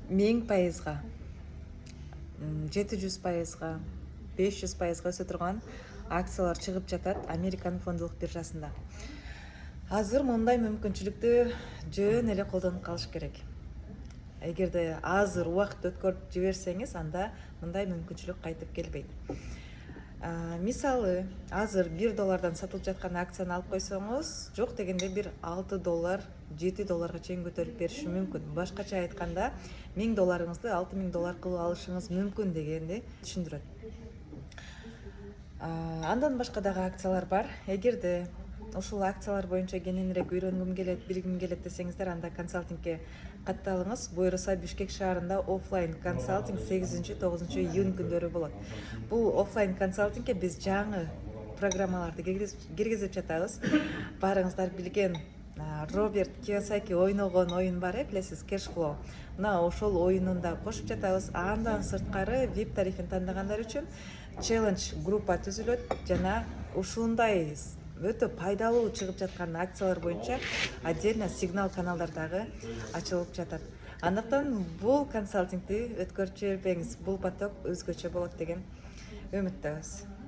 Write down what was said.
1000%, 700%, 500%га өсө турган акциялар чыгып жатат Американын фондулук биржасында. Азыр мындай мүмкүнчүлүктү жөн эле колдонуп калыш керек. Эгерде азыр убакыт өткөрүп жиберсеңиз, анда мындай мүмкүнчүлүк кайтып келбейт. Мисалы, азыр $1 сатылып жаткан акцияны алып койсоңуз, жок дегенде бир $6, $7 чейин көтөрүп бериши мүмкүн. Башкача айтканда, $1000 $6000 кылып алышыңыз мүмкүн дегенди түшүндүрөт. Андан башка дагы акциялар бар. Эгерде ушул акциялар боюнча кененирээк үйрөнгүм келет, билгим келет десеңиздер, анда консалтингке катталыңыз. Буюрса Бишкек шаарында офлайн консалтинг 8-9 июнь күндөрү болот. Бул офлайн консалтингке биз жаңы программаларды киргизип жатабыз. Баарыңыздар билген Роберт Кийосаки ойногон ойун бар, билесиз, Cashflow. Мына ошол оюнун да кошуп жатабыз. Андан сырткары VIP тарифин тандагандар үчүн челлендж группа түзүлөт жана ушундай өтө пайдалуу чыгып жаткан акциялар боюнча отдельно сигнал каналдар дагы ачылып жатат. Андыктан бул консалтингди өткөрүп жибербеңиз. Бул поток өзгөчө болот деген үмүттөбүз.